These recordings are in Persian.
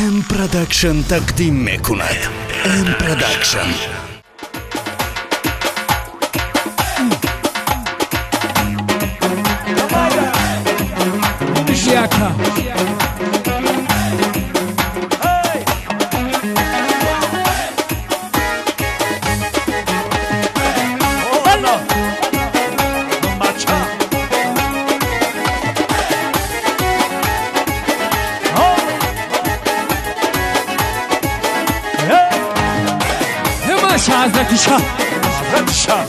ام پروداکشن تقدیم میکند. ام پروداکشن. حضرت شاه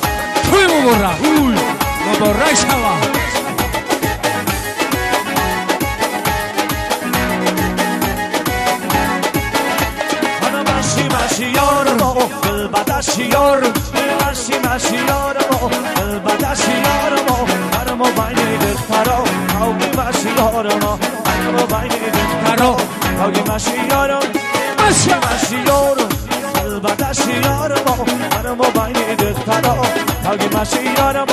توی مبارک شما انا ماشی یارم قلبش یارم ماشی یارم قلبش یارم هرم بین دخترا اوگی ماشی یارم هرم بین دخترا اوگی ماشی یارم ماشی یارم قلبش یارم هرم بین دخترا اوگی ماشی یارم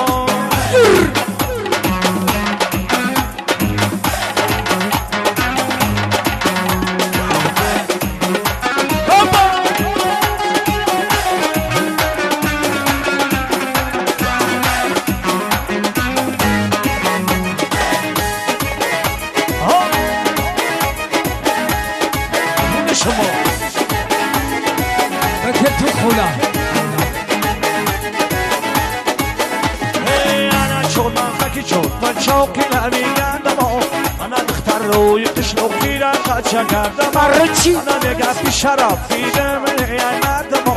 انا نگاه شرف دیدم یادم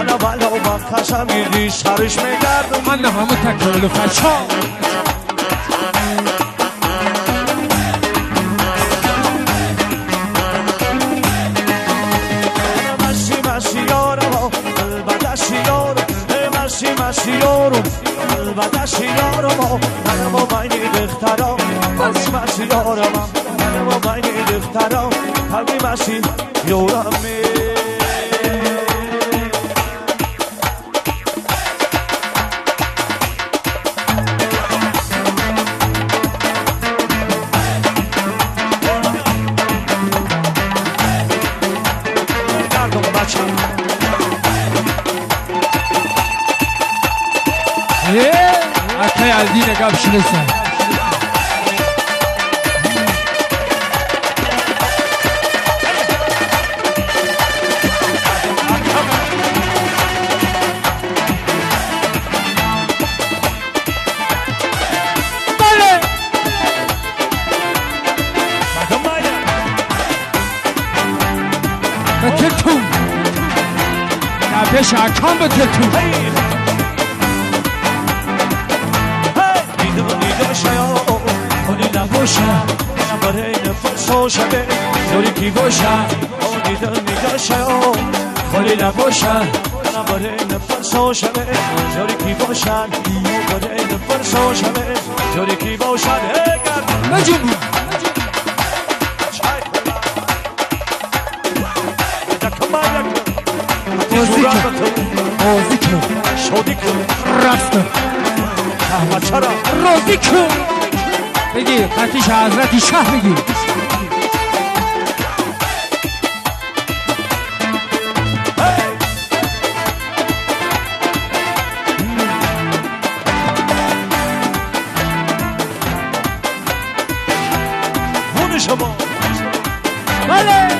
انا بالا با خشمی سرش میگردم من همه تکل فچا ماشی یارم قلبش یارم ماشی یارم قلبش یارم هرم بین دخترا ماشی یارم هرم بین دخترا همی ماشی یارم Akay aldine kapşırırsan Betiltum Ya beş akam betiltum باشم برای نفسوشم زوری کی باشم دیدم میگشم خالی نباشم برای نفسوشم زوری کی باشم برای نفسوشم زوری کی باشم نجیب موزی کن شودی کن رفت روزی کن بگی قطیش حضرت شاه بگی بونه شما بله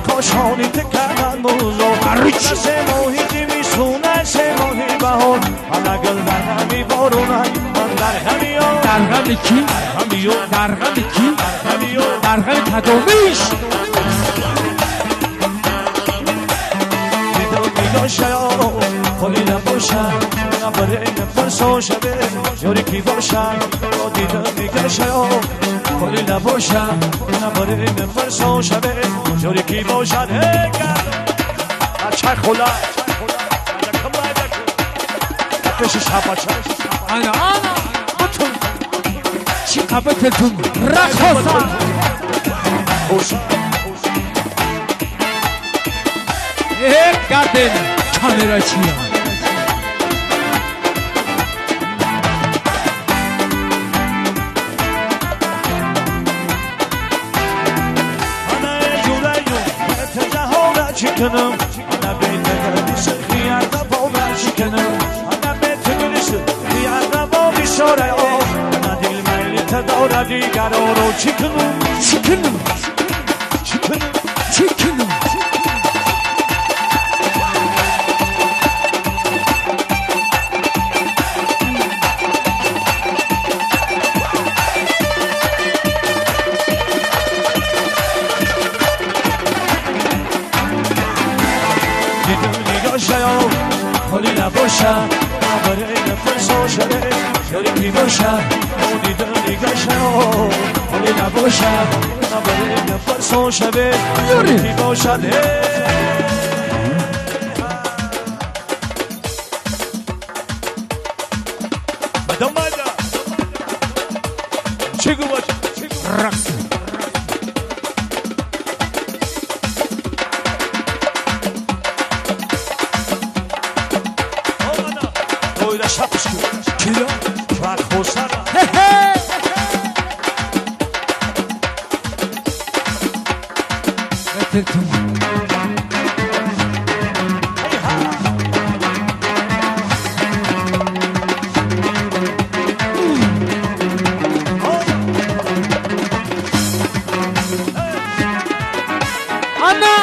کاشانی تکرد موزو سه ماهی میسونه سه ماهی بهار حالا گل در همی بارونن من در همیو در غم کی؟ در غم کی؟ در غم کدومیش دیدم میگاشه خالی نباشم برای نفرسو شده یاری کی باشم دیدم میگاشه خالی نباشم برای نفرسو شده یاری کی باشد چه خلا پیش شب انا بطل چی قبطتون رخصا یک گردن کامرا چیه çıkınım Ana beyte diyarda boğlar çıkınım Ana beyte diyarda boğlar şoraya Ana dilmeyli tedavra digar oru çıkınım Çıkınım Çıkınım Çıkınım Holy la bosha, abare na perso shade, yori ki bosha, odi dani gasha. Holy la bosha, abare na perso shade, yori ki bosha de. Madam Mada, chigu bacha, Raks Oyla şapışkı, Kilo var kosana. Getirdim Ana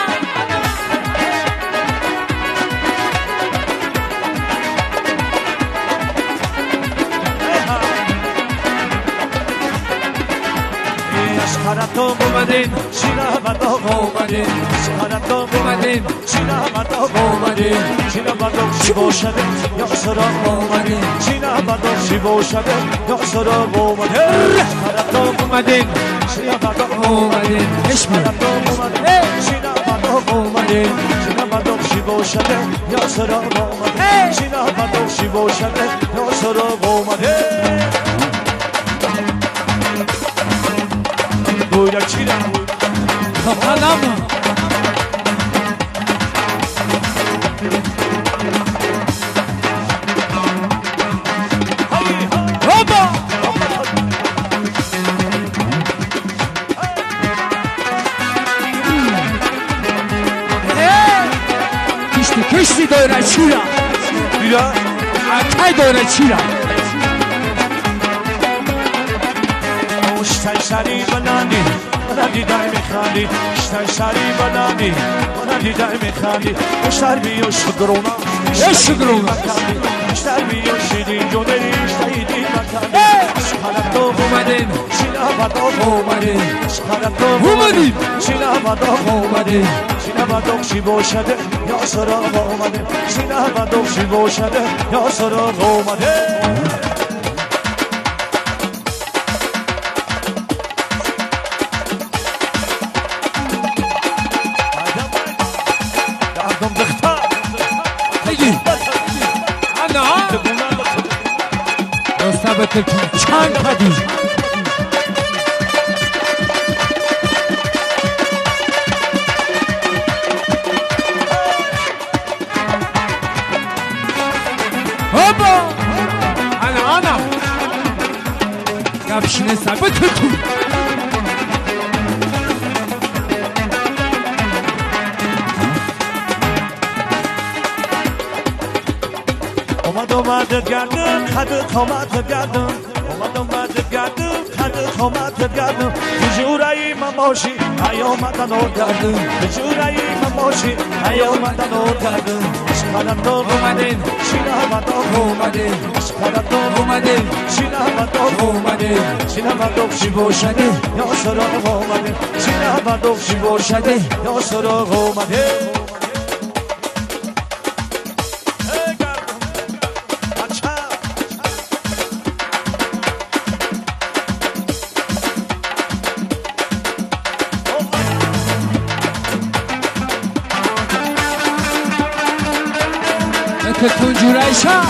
Shkarato اومدین Shiravato اومدین Shkarato اومدین Shiravato اومدین Shiravato Shivo shade Yosoro اومدین Shiravato Shivo shade Yosoro Shkarato اومدین Shiravato اومدین اسم Shiravato اومدین Shiravato Shivo shade Yosoro Shiravato Shivo shade Yosoro Goyla çira Kapalama Hopa Kişti doyra çira Bira Akay doyra çira Ştay şari banani Bana diday mekhali Ştay şari banani Bana diday mekhali Ştar biyo şudrona Şudrona. Ştar biyo şidi yoneri Ştay di makali Şkarato اومدین Şilavato اومدین Şkarato اومدین Şilavato اومدین Şilavato şibo şade Yosoro omade Şilavato şibo şade Yosoro omade بگی انا رستبت چند پدی هابا انا گفشنه ثبت تو اومد گردم خدت اومد گردم اومد گردم خدت اومد گردم جورایی مماشی ایامدن اور گردم جورایی مماشی ایامدن اور گردم شکارتو اومدین شیرامدو اومدین شکارتو اومدین شیرامدو اومدین شیرامدو شیبو شده یا سراغ اومده شیرامدو شیبو شده یا سراغ اومده تون جورایشا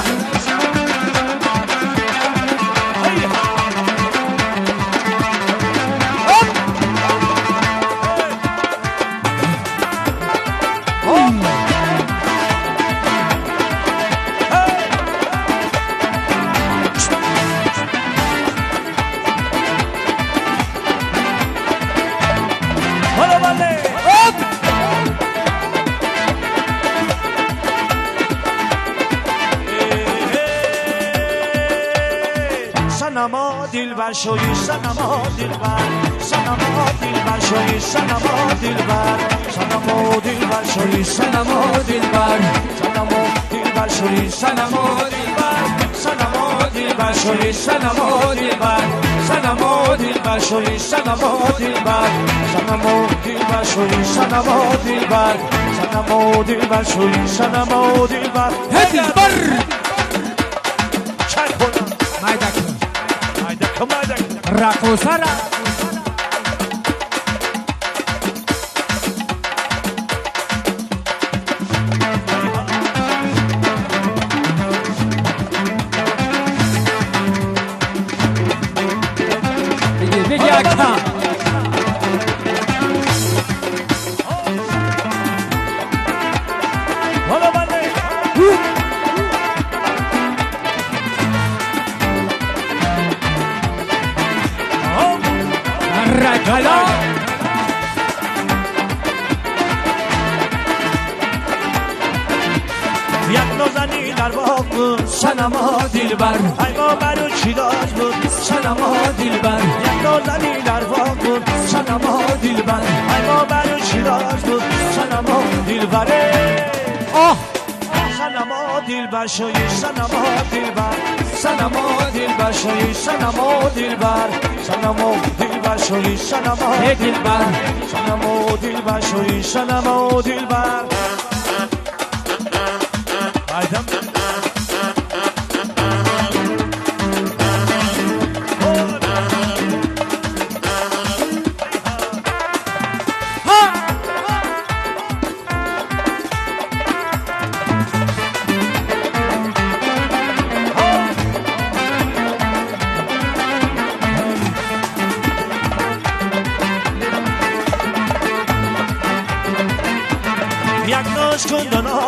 صنما دلبر شوی صنما دلبر صنما دلبر شوی صنما دلبر صنما دلبر شوی صنما دلبر صنما دلبر شوی صنما دلبر صنما دلبر شوی صنما دلبر صنما دلبر شوی صنما دلبر صنما دلبر شوی صنما دلبر صنما دلبر شوی صنما دلبر دلبر چک کنم مایدک رقصه را بگی اکا حالا بله رکلا یک نازنی در باغ بود صنما دلبر ای ما برو چی داشت بود صنما دلبر یک نازنی در باغ بود صنما دلبر ای ما برو چی داشت بود صنما دلبره آه صنما دلبر شوی صنما دلبر صنما دلبر شوی صنما دلبر صنما دلبر شوی صنما دلبر صنما دلبر شوی صنما دلبر آیدم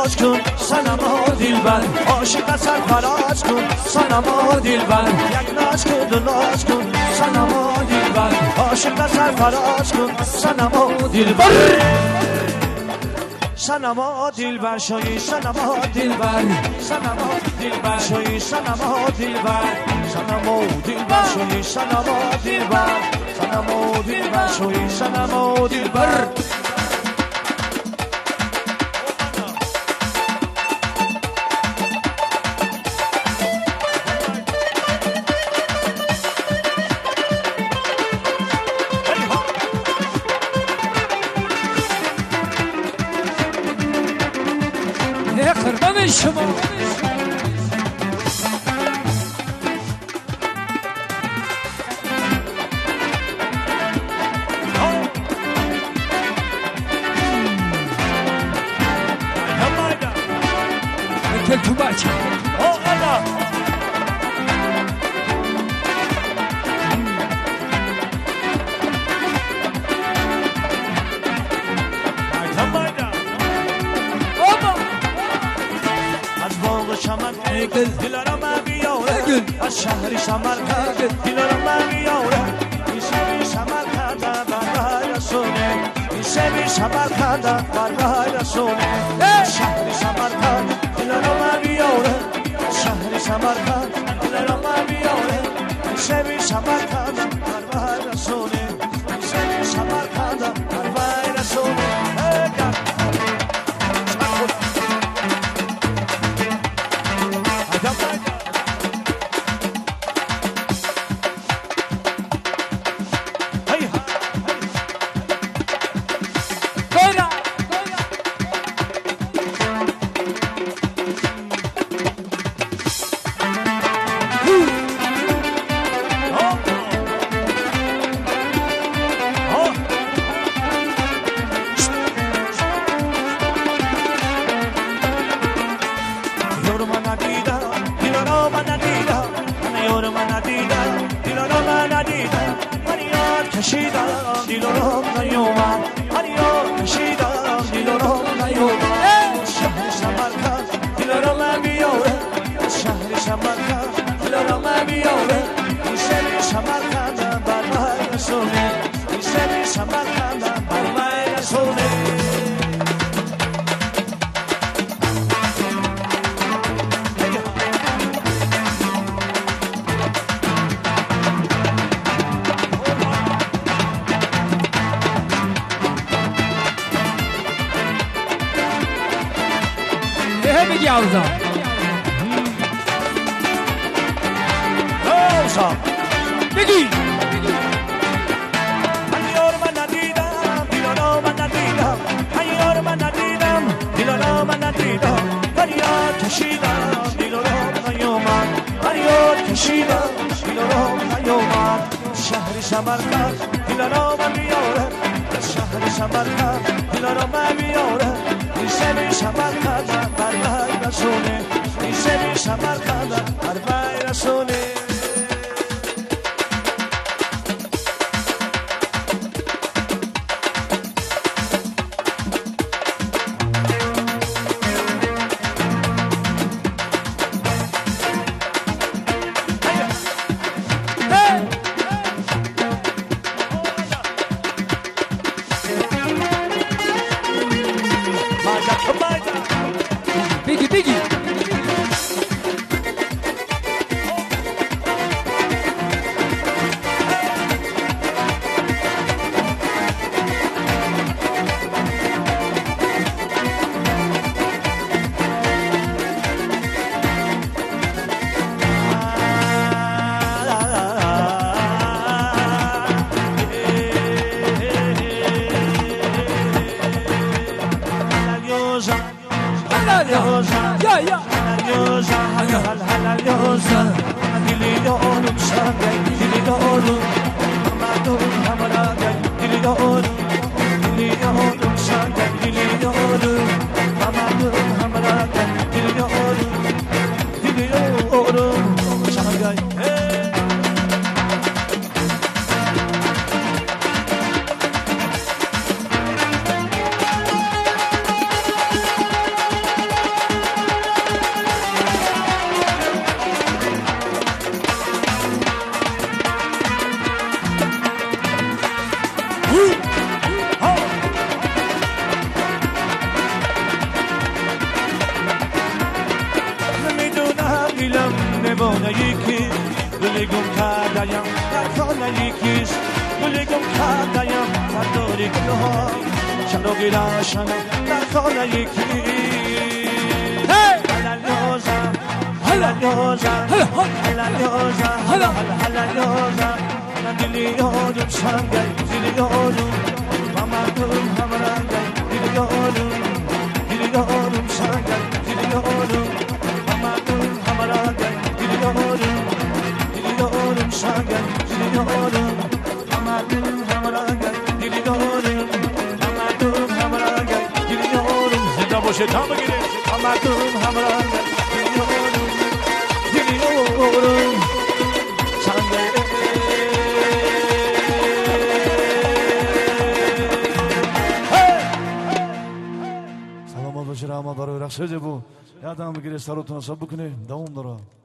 ناز کن صنما دلبر عاشق سرفراز کن صنما دلبر یک ناز کن صنما دلبر عاشق سرفراز کن صنما دلبر صنما دلبر شوی صنما دلبر صنما دلبر شوی صنما دلبر صنما دلبر شوی صنما دلبر صنما دلبر شوی صنما دلبر قربان شما کل تو بچه دلارم بیاره از شهری سمرقند دلارم بیاره این شهری سمرقند برای رسونه این شهری سمرقند برای رسونه شهری سمرقند دلارم بیاره شهری سمرقند دلارم بیاره این شهری سمرقند برای رسونه این شهری سمرقند برای رسونه بگی عوضا بگی هیار من ندیدم دیلارا من ندیدم هیار من ندیدم دیلارا من ندیدم فریاد کشیدم دیلارا نیومد فریاد کشیدم دیلارا نیومد شهر سمرقند دیلارا من بیاره شهر سمرقند دیلارا من بیاره ایسه می سمرقند بر بای رسونه ایسه می سمرقند بر بای رسونه بگی بگی یکی گلی گم کردیم در خانه یکیش گلی گم کردیم در دوری گلها چند گیراشم در خانه یکی هلا یوزم هلا یوزم هلا یوزم هلا یوزم من دلی یادم سنگی دلی یادم مامدم همراهی دلی یادم سنگی دلی یادم مامدم همراهی دیلیدارم سنگم دیلیدارم همدم همراهی دیلیدارم همدم همراهی دیلیدارم زنده باشه تا بگیره همدم همراهی دیلیدارم سنگم سلام باشه رحمت داره رخصه بو یادم بگیره سرتون حساب بکنه دوام داره